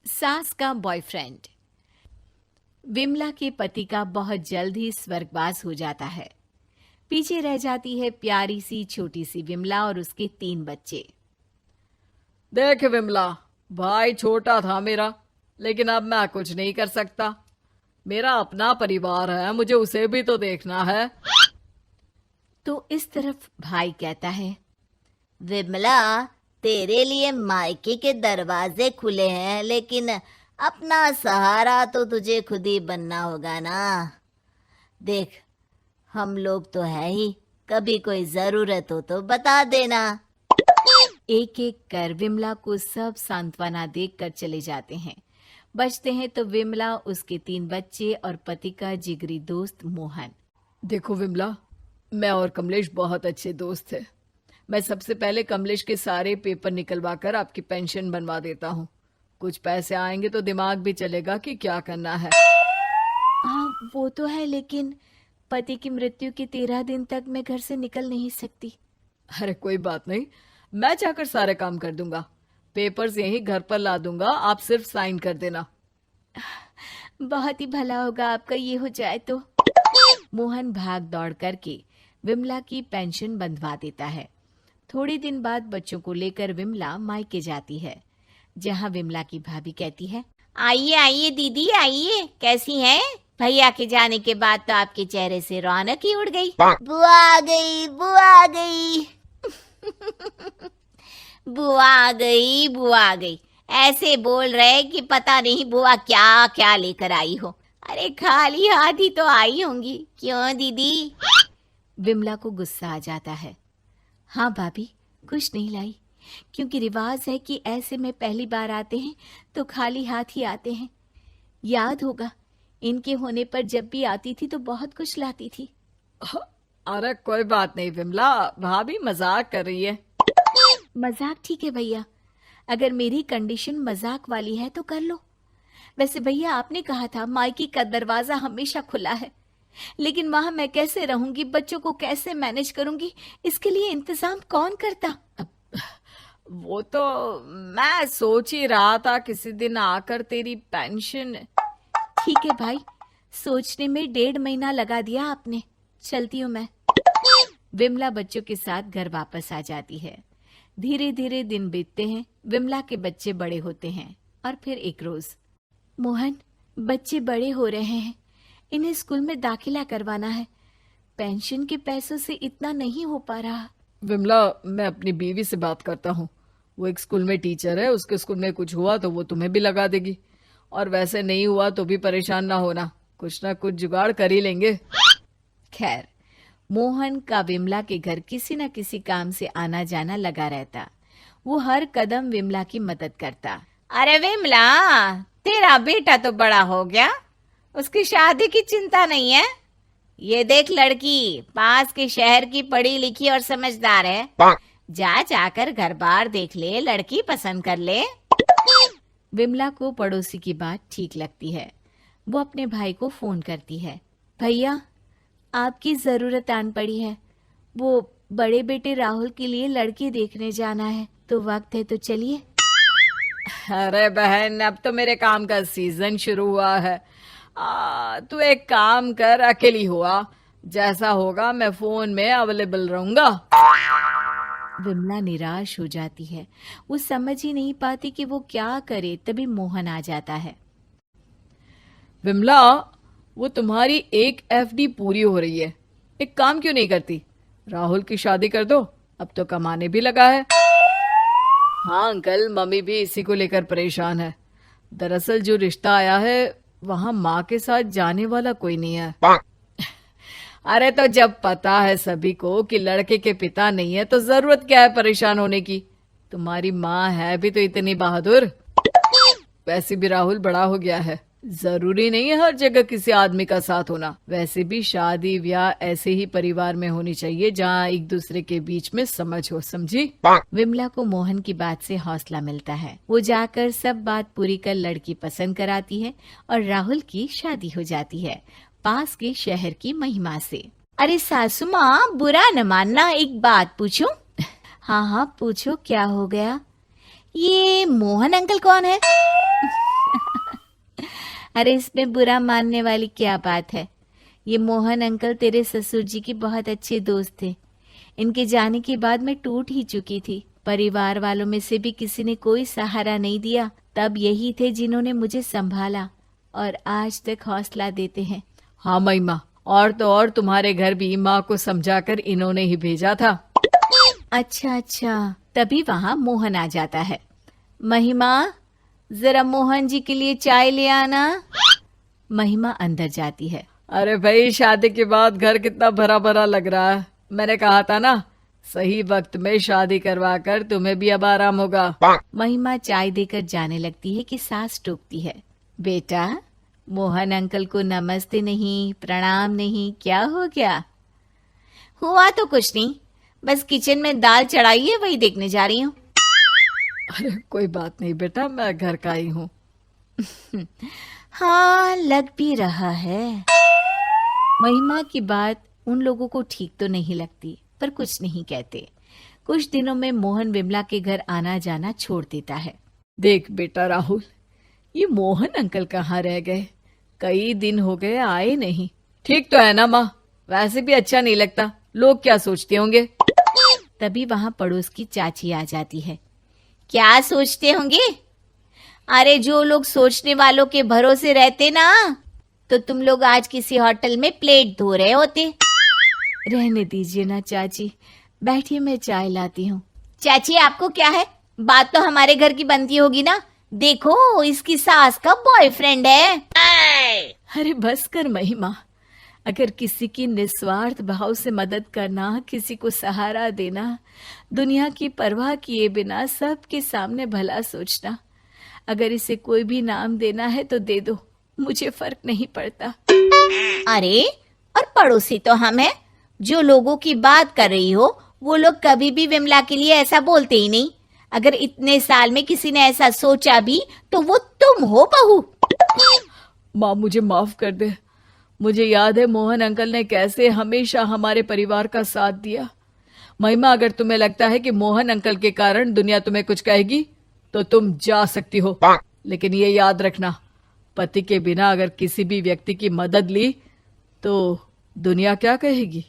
सास का बॉयफ्रेंड। विमला के पति का बहुत जल्द ही स्वर्गवास हो जाता है। पीछे रह जाती है प्यारी सी छोटी सी विमला और उसके 3 बच्चे। देख विमला, भाई छोटा था मेरा, लेकिन अब मैं कुछ नहीं कर सकता। मेरा अपना परिवार है, मुझे उसे भी तो देखना है। तो इस तरफ भाई कहता है, विमला, तेरे लिए मायके के दरवाजे खुले हैं, लेकिन अपना सहारा तो तुझे खुद ही बनना होगा ना। देख, हम लोग तो है ही, कभी कोई जरूरत हो तो बता देना। एक एक कर विमला को सब सांत्वना देकर चले जाते हैं। बचते हैं तो विमला, उसके 3 बच्चे और पति का जिगरी दोस्त मोहन। देखो विमला, मैं और कमलेश बहुत अच्छे दोस्त थे। मैं सबसे पहले कमलेश के सारे पेपर निकलवा कर आपकी पेंशन बनवा देता हूँ। कुछ पैसे आएंगे तो दिमाग भी चलेगा कि क्या करना है। हाँ, वो तो है, लेकिन पति की मृत्यु के 13 दिन तक मैं घर से निकल नहीं सकती। अरे कोई बात नहीं, मैं जाकर सारे काम कर दूंगा। पेपर्स यहीं घर पर ला दूंगा, आप सिर्फ साइन कर देना। बहुत ही भला होगा आपका ये हो जाए तो। मोहन भाग दौड़ करके विमला की पेंशन बंधवा देता है। थोड़े दिन बाद बच्चों को लेकर विमला मायके जाती है, जहां विमला की भाभी कहती है, आइए आइए दीदी, आइए। कैसी हैं? भैया के जाने के बाद तो आपके चेहरे से रौनक ही उड़ गई। बुआ आ गई, बुआ आ गई। बुआ आ गई, बुआ आ गई। ऐसे बोल रहे कि पता नहीं बुआ क्या क्या लेकर आई हो। अरे खाली हाथ ही तो आई होंगी, क्यों दीदी? विमला को गुस्सा आ जाता है। हाँ भाभी, कुछ नहीं लाई, क्योंकि रिवाज है कि ऐसे में पहली बार आते हैं तो खाली हाथ ही आते हैं। याद होगा, इनके होने पर जब भी आती थी तो बहुत कुछ लाती थी। अरे कोई बात नहीं विमला, भाभी मजाक कर रही है। मजाक ठीक है भैया, अगर मेरी कंडीशन मजाक वाली है तो कर लो। वैसे भैया, आपने कहा था मायके का दरवाजा हमेशा खुला है, लेकिन वहां मैं कैसे रहूंगी, बच्चों को कैसे मैनेज करूंगी, इसके लिए इंतजाम कौन करता? वो तो मैं सोच ही रहा था किसी दिन आकर तेरी पेंशन। ठीक है भाई, सोचने में 1.5 महीना लगा दिया आपने। चलती हूँ मैं। विमला बच्चों के साथ घर वापस आ जाती है। धीरे धीरे दिन बीतते हैं, विमला के बच्चे बड़े होते हैं और फिर एक रोज, मोहन, बच्चे बड़े हो रहे हैं, इन्हें स्कूल में दाखिला करवाना है। पेंशन के पैसों से इतना नहीं हो पा रहा। विमला, मैं अपनी बीवी से बात करता हूँ। वो एक स्कूल में टीचर है, उसके स्कूल में कुछ हुआ तो वो तुम्हें भी लगा देगी, और वैसे नहीं हुआ तो भी परेशान ना होना, कुछ ना कुछ जुगाड़ कर ही लेंगे। खैर, मोहन का विमला के घर किसी न किसी काम से आना जाना लगा रहता। वो हर कदम विमला की मदद करता। अरे विमला, तेरा बेटा तो बड़ा हो गया, उसकी शादी की चिंता नहीं है। ये देख, लड़की पास के शहर की पढ़ी लिखी और समझदार है। जाकर घर बार देख ले, लड़की पसंद कर ले। विमला को पड़ोसी की बात ठीक लगती है। वो अपने भाई को फोन करती है, भैया, आपकी जरूरत आन पड़ी है। वो बड़े बेटे राहुल के लिए लड़की देखने जाना है, तो वक्त है तो चलिए। अरे बहन, अब तो मेरे काम का सीजन शुरू हुआ है। तू एक काम कर, अकेली हुआ, जैसा होगा मैं फोन में अवेलेबल रहूंगा। विमला निराश हो जाती है। वो समझ ही नहीं पाती कि वो क्या करे। तभी मोहन आ जाता है। विमला, वो तुम्हारी एक एफडी पूरी हो रही है, एक काम क्यों नहीं करती? राहुल की शादी कर दो, अब तो कमाने भी लगा है। हाँ अंकल, मम्मी भी इसी को लेकर परेशान है। दरअसल जो रिश्ता आया है वहां माँ के साथ जाने वाला कोई नहीं है। अरे तो जब पता है सभी को कि लड़के के पिता नहीं है तो जरूरत क्या है परेशान होने की? तुम्हारी माँ है भी तो इतनी बहादुर। वैसे भी राहुल बड़ा हो गया है, जरूरी नहीं है हर जगह किसी आदमी का साथ होना। वैसे भी शादी ब्याह ऐसे ही परिवार में होनी चाहिए जहाँ एक दूसरे के बीच में समझ हो, समझी? विमला को मोहन की बात से हौसला मिलता है। वो जाकर सब बात पूरी कर लड़की पसंद कराती है और राहुल की शादी हो जाती है, पास के शहर की महिमा से। अरे सासू माँ, बुरा न मानना, एक बात पूछूं? हाँ हाँ पूछो, क्या हो गया? ये मोहन अंकल कौन है? अरे इसमें बुरा मानने वाली क्या बात है। ये मोहन अंकल तेरे ससुर जी की बहुत अच्छे दोस्त थे। इनके जाने के बाद मैं टूट ही चुकी थी। परिवार वालों में से भी किसी ने कोई सहारा नहीं दिया, तब यही थे जिन्होंने मुझे संभाला और आज तक हौसला देते हैं। हाँ महिमा, और तो और तुम्हारे घर भी माँ को समझाकर इन्होंने ही भेजा था। अच्छा अच्छा, तभी वहाँ मोहन आ जाता है। महिमा, जरा मोहन जी के लिए चाय ले आना। महिमा अंदर जाती है। अरे भाई, शादी के बाद घर कितना भरा भरा लग रहा है। मैंने कहा था ना, सही वक्त में शादी करवा कर तुम्हें भी अब आराम होगा। महिमा चाय देकर जाने लगती है कि सास टोकती है। बेटा, मोहन अंकल को नमस्ते नहीं, प्रणाम नहीं, क्या हो गया? हुआ तो कुछ नहीं, बस किचन में दाल चढ़ाई है, वही देखने जा रही हूँ। अरे कोई बात नहीं बेटा, मैं घर का ही हूँ। हाँ, लग भी रहा है। महिमा की बात उन लोगों को ठीक तो नहीं लगती, पर कुछ नहीं कहते। कुछ दिनों में मोहन विमला के घर आना जाना छोड़ देता है। देख बेटा राहुल, ये मोहन अंकल कहाँ रह गए? कई दिन हो गए आए नहीं। ठीक तो है ना माँ? वैसे भी अच्छा नहीं लगता, लोग क्या सोचते होंगे। तभी वहां पड़ोस की चाची आ जाती है। क्या सोचते होंगे? अरे जो लोग सोचने वालों के भरोसे रहते ना, तो तुम लोग आज किसी होटल में प्लेट धो रहे होते। रहने दीजिए ना चाची, बैठिए, मैं चाय लाती हूँ। चाची आपको क्या है, बात तो हमारे घर की बनती होगी ना। देखो, इसकी सास का बॉयफ्रेंड है। अरे बस कर महिमा, अगर किसी की निस्वार्थ भाव से मदद करना, किसी को सहारा देना, दुनिया की परवाह किए बिना सबके सामने भला सोचना, अगर इसे कोई भी नाम देना है तो दे दो, मुझे फर्क नहीं पड़ता। अरे और पड़ोसी तो हम हैं। जो लोगों की बात कर रही हो, वो लोग कभी भी विमला के लिए ऐसा बोलते ही नहीं। अगर इतने साल में किसी ने ऐसा सोचा भी, तो वो तुम हो बहू। माँ मुझे माफ कर दे। मुझे याद है मोहन अंकल ने कैसे हमेशा हमारे परिवार का साथ दिया। महिमा, अगर तुम्हें लगता है कि मोहन अंकल के कारण दुनिया तुम्हें कुछ कहेगी, तो तुम जा सकती हो, लेकिन ये याद रखना, पति के बिना अगर किसी भी व्यक्ति की मदद ली तो दुनिया क्या कहेगी।